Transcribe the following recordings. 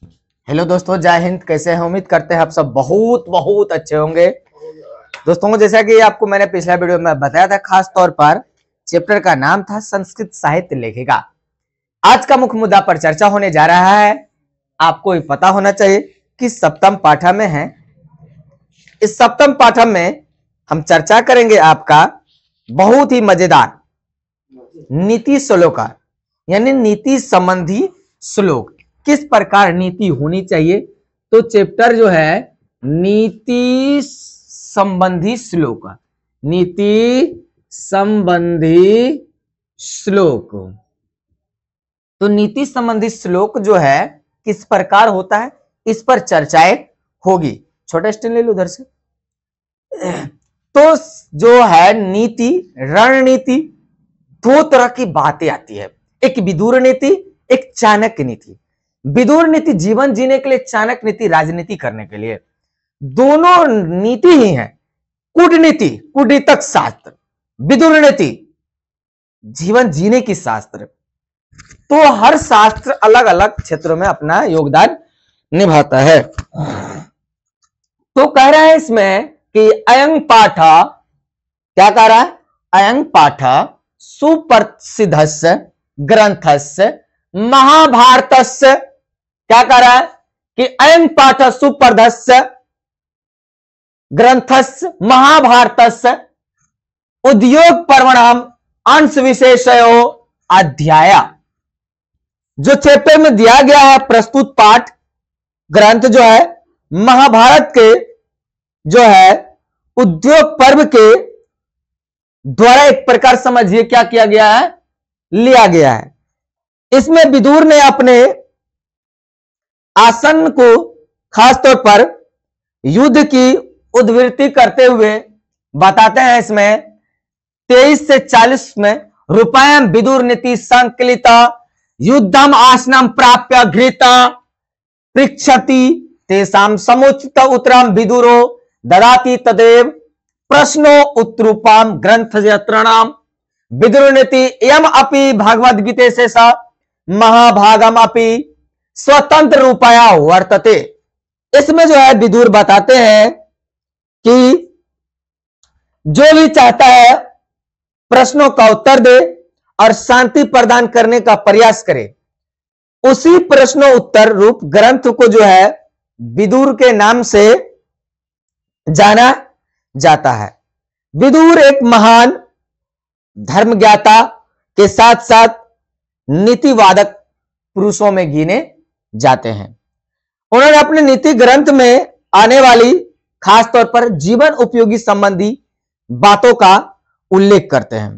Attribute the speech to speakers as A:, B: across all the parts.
A: Hello दोस्तों, जय हिंद। कैसे हैं? उम्मीद करते हैं आप सब बहुत बहुत अच्छे होंगे। दोस्तों, जैसा कि आपको मैंने पिछला वीडियो में बताया था, खास तौर पर चैप्टर का नाम था संस्कृत साहित्य लेखिका। आज का मुख्य मुद्दा पर चर्चा होने जा रहा है। आपको भी पता होना चाहिए कि सप्तम पाठम में है। इस सप्तम पाठम में हम चर्चा करेंगे आपका बहुत ही मजेदार नीति श्लोक, यानी नीति संबंधी श्लोक। किस प्रकार नीति होनी चाहिए, तो चैप्टर जो है नीति संबंधी श्लोक, नीति संबंधी श्लोक। तो नीति संबंधी श्लोक जो है किस प्रकार होता है, इस पर चर्चाएं होगी। छोटा स्टैंड ले लो उधर से। तो जो है नीति, रणनीति, दो तरह की बातें आती है। एक विदुर नीति, एक चाणक्य नीति। विदुर नीति जीवन जीने के लिए, चाणक्य नीति राजनीति करने के लिए। दोनों नीति ही है। कूटनीति, कूटनीतिक शास्त्र। विदुर नीति जीवन जीने की शास्त्र। तो हर शास्त्र अलग अलग क्षेत्रों में अपना योगदान निभाता है। तो कह रहा है इसमें कि अयं पाठ, क्या कह रहा है? अयं पाठ सुप्रसिद्धस्य ग्रंथस्य महाभारतस्य, क्या कह रहा है कि अयं पाठ सुप्रसिद्धस्य ग्रंथस्य महाभारतस्य उद्योग पर्वणम अंश विशेषयो अध्याय। जो चैप्टर में दिया गया है प्रस्तुत पाठ ग्रंथ जो है महाभारत के जो है उद्योग पर्व के द्वारा एक प्रकार समझिए क्या किया गया है, लिया गया है। इसमें विदुर ने अपने आसन को खास तौर पर युद्ध की उद्वृत्ति करते हुए बताते हैं। इसमें 23 से 40 में रूपायम विदुर नीति संकलिता युद्धम आसनम प्राप्य घृता पृच्छति तेषाम समुचित उत्तरम विदुरो ददाति तदेव प्रश्नो उत्तरूपाम ग्रंथ यत्रणाम विदुर नीति एवं अपि भगवद गीते से सा महाभागम अपि स्वतंत्र रूपाया वर्तते। इसमें जो है विदुर बताते हैं कि जो भी चाहता है प्रश्नों का उत्तर दे और शांति प्रदान करने का प्रयास करे, उसी प्रश्नों उत्तर रूप ग्रंथ को जो है विदुर के नाम से जाना जाता है। विदुर एक महान धर्मज्ञाता के साथ साथ नीतिवादक पुरुषों में गिने जाते हैं। उन्होंने अपने नीति ग्रंथ में आने वाली खास तौर पर जीवन उपयोगी संबंधी बातों का उल्लेख करते हैं।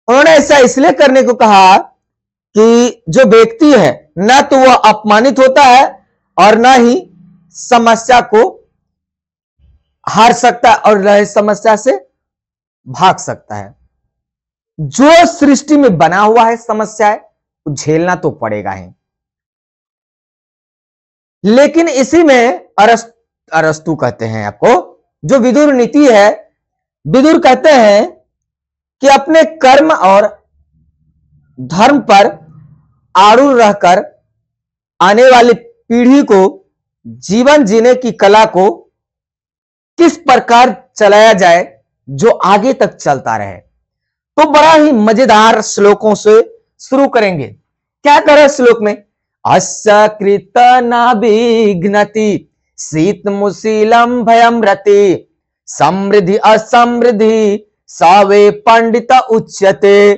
A: उन्होंने ऐसा इसलिए करने को कहा कि जो व्यक्ति है ना तो वह अपमानित होता है और ना ही समस्या को हार सकता है और न ही समस्या से भाग सकता है। जो सृष्टि में बना हुआ है समस्या है, झेलना तो पड़ेगा ही। लेकिन इसी में अरस्तु कहते हैं आपको, जो विदुर नीति है, विदुर कहते हैं कि अपने कर्म और धर्म पर आरूढ़ रहकर आने वाली पीढ़ी को जीवन जीने की कला को किस प्रकार चलाया जाए जो आगे तक चलता रहे। तो बड़ा ही मजेदार श्लोकों से शुरू करेंगे। क्या करे श्लोक में? अस्य कृत नाभिघ्नति शीतमुशीलम भयम रति समृद्धि असमृद्धि सावे पंडित उच्यते।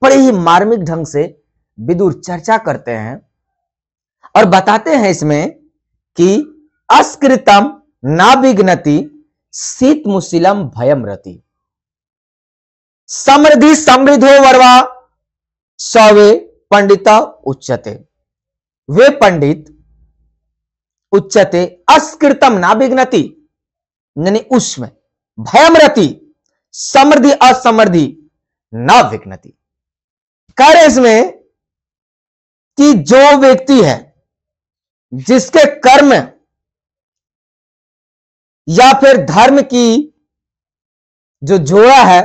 A: बड़े ही मार्मिक ढंग से विदुर चर्चा करते हैं और बताते हैं इसमें कि अस्कृतम नाभिघ्नति शीतमुशीलम भयम रति समृद्धि समृद्धो वर्वा सवे पंडिता उच्यते। वे पंडित उच्यते अस्कृतम नाभिघ्नति, यानी उसमें भयम रति समृद्धि असमृद्धि न विघ्नति। कार्य इसमें कि जो व्यक्ति है जिसके कर्म या फिर धर्म की जो जोड़ा है,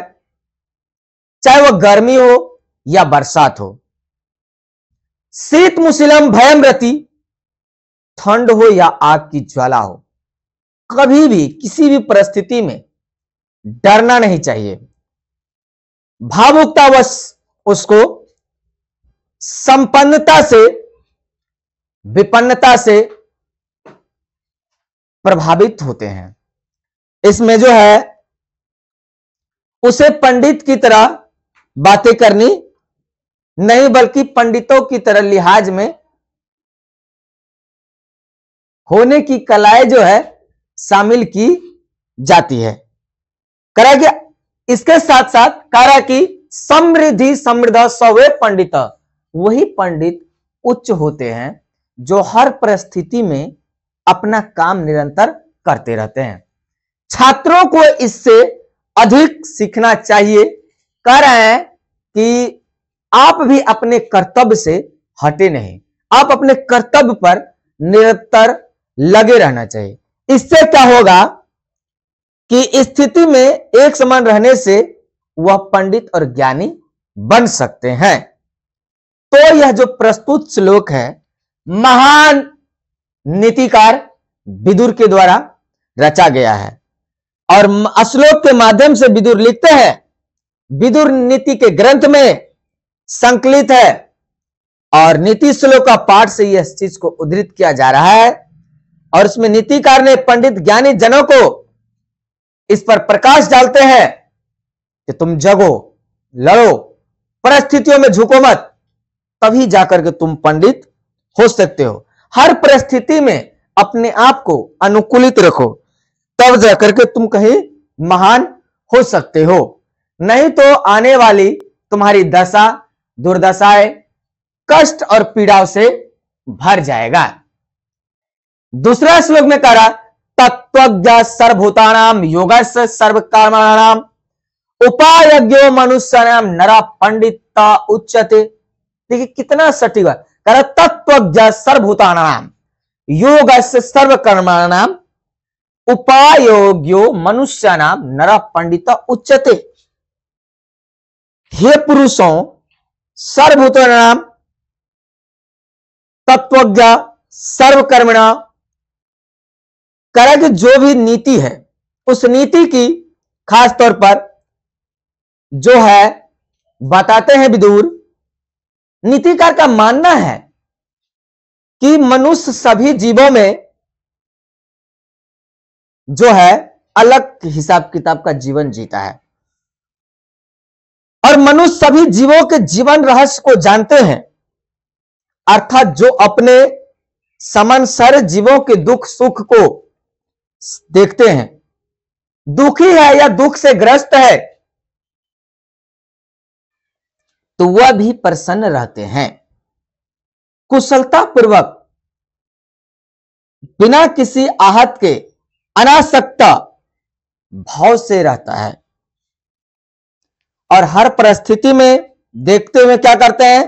A: चाहे वह गर्मी हो या बरसात हो, शीत मुशीलम भयम रति, ठंड हो या आग की ज्वाला हो, कभी भी किसी भी परिस्थिति में डरना नहीं चाहिए। भावुकतावश उसको संपन्नता से विपन्नता से प्रभावित होते हैं। इसमें जो है उसे पंडित की तरह बातें करनी नहीं, बल्कि पंडितों की तरह लिहाज में होने की कलाएं जो है शामिल की जाती है। करा कि इसके साथ साथ करा कि समृद्धि समृद्ध सवे पंडित, वही पंडित उच्च होते हैं जो हर परिस्थिति में अपना काम निरंतर करते रहते हैं। छात्रों को इससे अधिक सीखना चाहिए। कह रहे हैं कि आप भी अपने कर्तव्य से हटे नहीं, आप अपने कर्तव्य पर निरंतर लगे रहना चाहिए। इससे क्या होगा कि स्थिति में एक समान रहने से वह पंडित और ज्ञानी बन सकते हैं। तो यह जो प्रस्तुत श्लोक है महान नीतिकार विदुर के द्वारा रचा गया है और श्लोक के माध्यम से विदुर लिखते हैं। विदुर नीति के ग्रंथ में संकलित है और नीति श्लोक का पाठ से यह चीज को उद्धृत किया जा रहा है और इसमें नीतिकार ने पंडित ज्ञानी जनों को इस पर प्रकाश डालते हैं कि तुम जगो, लड़ो, परिस्थितियों में झुको मत, तभी जाकर के तुम पंडित हो सकते हो। हर परिस्थिति में अपने आप को अनुकूलित रखो, तब जाकर के तुम कहीं महान हो सकते हो। नहीं तो आने वाली तुम्हारी दशा दुर्दशाएं कष्ट और पीड़ाओं से भर जाएगा। दूसरा श्लोक में कह रहा तत्वज्ञ सर्वभूतानाम योगस्य सर्वकर्मणाम उपायज्ञो मनुष्याणाम नरा पंडिता उच्यते। देखिए कितना सटीक है। कह रहा तत्वज्ञ सर्वभूतानाम योगस्य सर्वकर्मणाम उपायोग्यो मनुष्याणाम नरा पंडिता उच्यते। हे पुरुषों, सर्वभूतानाम तत्वज्ञ सर्वकर्मणा, कह कि जो भी नीति है उस नीति की खास तौर पर जो है बताते हैं विदुर। नीतिकार का मानना है कि मनुष्य सभी जीवों में जो है अलग हिसाब किताब का जीवन जीता है और मनुष्य सभी जीवों के जीवन रहस्य को जानते हैं, अर्थात जो अपने समान सारे जीवों के दुख सुख को देखते हैं, दुखी है या दुख से ग्रस्त है तो वह भी प्रसन्न रहते हैं, कुशलता पूर्वक बिना किसी आहत के अनासक्त भाव से रहता है और हर परिस्थिति में देखते हुए क्या करते हैं,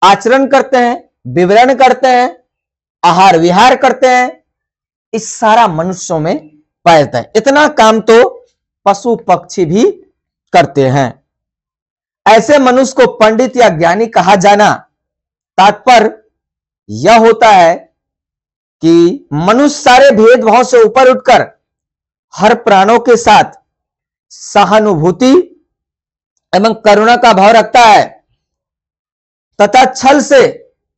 A: आचरण करते हैं, विवरण करते हैं, आहार विहार करते हैं। इस सारा मनुष्यों में पाया है। इतना काम तो पशु पक्षी भी करते हैं। ऐसे मनुष्य को पंडित या ज्ञानी कहा जाना तात्पर्य यह होता है कि मनुष्य सारे भेदभाव से ऊपर उठकर हर प्राणों के साथ सहानुभूति एवं करुणा का भाव रखता है तथा छल से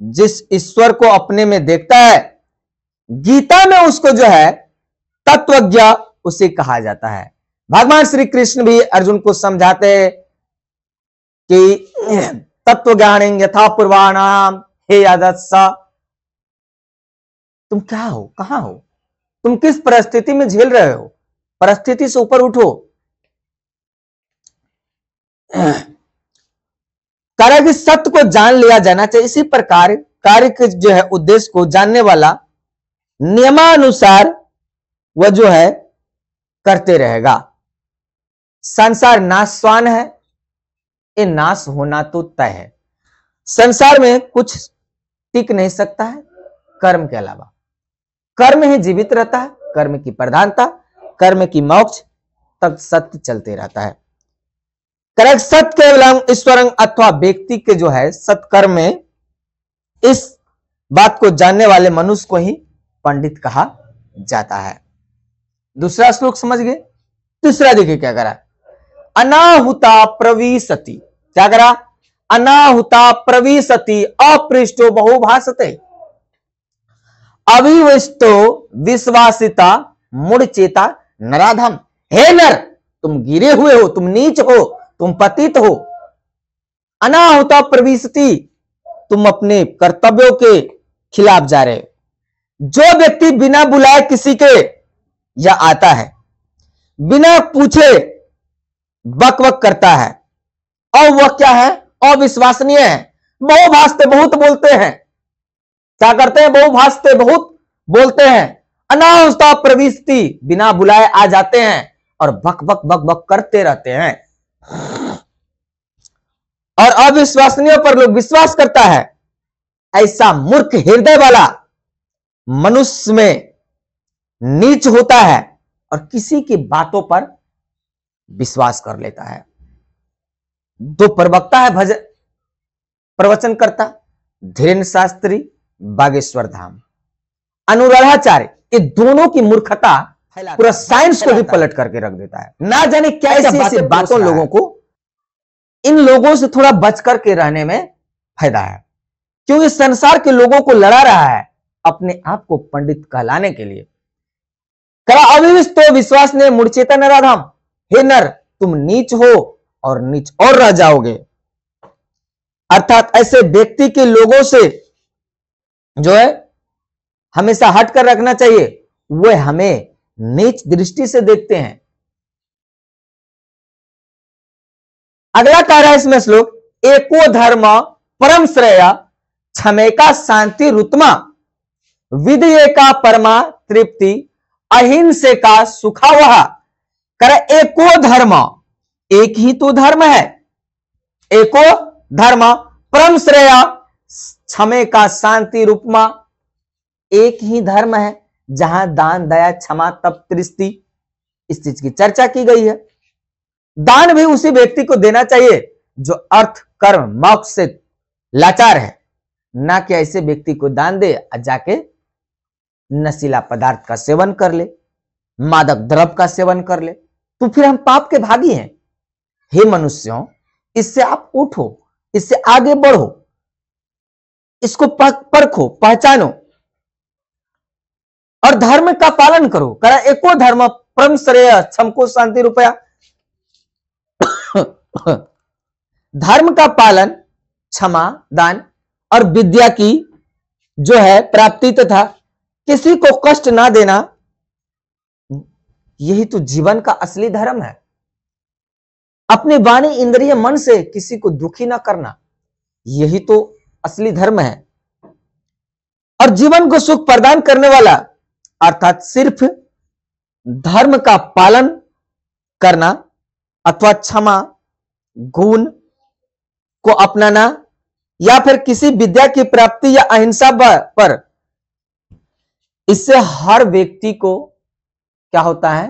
A: जिस ईश्वर को अपने में देखता है, गीता में उसको जो है तत्वज्ञ उसे कहा जाता है। भगवान श्री कृष्ण भी अर्जुन को समझाते हैं कि तत्व ज्ञान यथा पूर्वाणाम, हे यादत्सा, तुम क्या हो, कहां हो, तुम किस परिस्थिति में झेल रहे हो, परिस्थिति से ऊपर उठो। कार्य की सत्य को जान लिया जाना चाहिए। इसी प्रकार कार्य के जो है उद्देश्य को जानने वाला नियमानुसार वह जो है करते रहेगा। संसार नाशवान है, ये नाश होना तो तय है। संसार में कुछ टिक नहीं सकता है कर्म के अलावा। कर्म ही जीवित रहता है, कर्म की प्रधानता, कर्म की मोक्ष तक सत्य चलते रहता है। करेक्ट, सत्य केवलम ईश्वरं अथवा व्यक्ति के जो है सत्कर्म में इस बात को जानने वाले मनुष्य को ही पंडित कहा जाता है। दूसरा श्लोक समझ गए। तीसरा देखिए क्या करा, अनाहुता प्रविशति। क्या करा, अनाहुता प्रविशति अपृष्टो बहुभाषते अविवस्तो विश्वासिता मूढ़चेता नराधम। हे नर, तुम गिरे हुए हो, तुम नीच हो, तुम पतित हो। अनाहुता प्रविशति, तुम अपने कर्तव्यों के खिलाफ जा रहे हो। जो व्यक्ति बिना बुलाए किसी के या आता है, बिना पूछे बक बक करता है, और वह क्या है, अविश्वसनीय है। बहुभाषते, बहुत बोलते हैं। क्या करते हैं, बहुभाषते, बहुत बोलते हैं। अनाहुता प्रविशति, बिना बुलाए आ जाते हैं और बक बक बक बक करते रहते हैं। और अविश्वसनीय पर लोग विश्वास करता है। ऐसा मूर्ख हृदय वाला मनुष्य में नीच होता है और किसी की बातों पर विश्वास कर लेता है। दो प्रवक्ता है भजन प्रवचन करता, धीरेन्द्र शास्त्री, बागेश्वर धाम, अनुराधाचार्य, ये दोनों की मूर्खता पूरा साइंस को भी पलट करके रख देता है। ना जाने क्या ऐसी बातों लोगों को, इन लोगों से थोड़ा बच करके रहने में फायदा है, क्योंकि संसार के लोगों को लड़ा रहा है अपने आप को पंडित कहलाने के लिए। कहा अविविस्तो विश्वास ने मूढ़चेता नराधम। हे नर, तुम नीच हो और नीच और रह जाओगे। अर्थात ऐसे व्यक्ति के लोगों से जो है हमेशा हट कर रखना चाहिए। वे हमें नीच दृष्टि से देखते हैं। अगला कह रहा है इसमें श्लोक, एको धर्म परम श्रेय क्षमेका शांति रुतमा विधये का परमा तृप्ति अहिंसे का सुखा वह। कर एको धर्म, एक ही तो धर्म है। एको धर्म परम श्रेय क्षमे का शांति रूपमा, एक ही धर्म है जहां दान दया क्षमा तप त्रिस्ति, इस चीज की चर्चा की गई है। दान भी उसी व्यक्ति को देना चाहिए जो अर्थ कर्म मोक्ष से लाचार है, ना कि ऐसे व्यक्ति को दान दे और जाके नशीला पदार्थ का सेवन कर ले, मादक द्रव्य का सेवन कर ले, तो फिर हम पाप के भागी हैं। हे मनुष्यों, इससे आप उठो, इससे आगे बढ़ो, इसको परखो, पहचानो और धर्म का पालन करो। करा एको धर्म परम श्रेय क्षमको शांति रुपया। धर्म का पालन, क्षमा, दान और विद्या की जो है प्राप्ति तथा किसी को कष्ट ना देना, यही तो जीवन का असली धर्म है। अपनी वाणी इंद्रिय मन से किसी को दुखी ना करना, यही तो असली धर्म है। और जीवन को सुख प्रदान करने वाला अर्थात सिर्फ धर्म का पालन करना अथवा क्षमा गुण को अपनाना या फिर किसी विद्या की प्राप्ति या अहिंसा पर, इससे हर व्यक्ति को क्या होता है,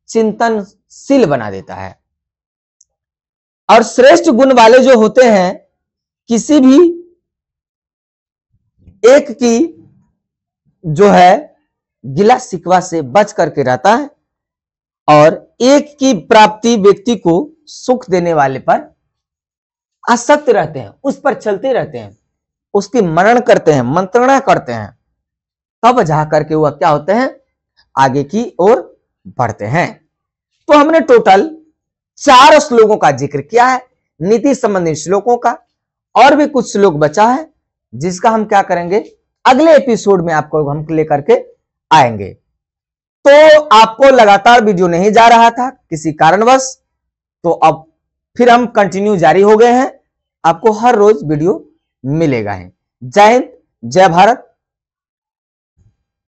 A: चिंतनशील बना देता है। और श्रेष्ठ गुण वाले जो होते हैं, किसी भी एक की जो है गिला शिकवा से बच करके रहता है और एक की प्राप्ति व्यक्ति को सुख देने वाले पर आसक्त रहते हैं, उस पर चलते रहते हैं, उसकी मनन करते हैं, मंत्रणा करते हैं, तब जा करके वह क्या होते हैं, आगे की ओर बढ़ते हैं। तो हमने टोटल 4 श्लोकों का जिक्र किया है, नीति संबंधी श्लोकों का, और भी कुछ श्लोक बचा है जिसका हम क्या करेंगे, अगले एपिसोड में आपको हम लेकर के आएंगे। तो आपको लगातार वीडियो नहीं जा रहा था किसी कारणवश, तो अब फिर हम कंटिन्यू जारी हो गए हैं, आपको हर रोज वीडियो मिलेगा है। जय हिंद, जय भारत।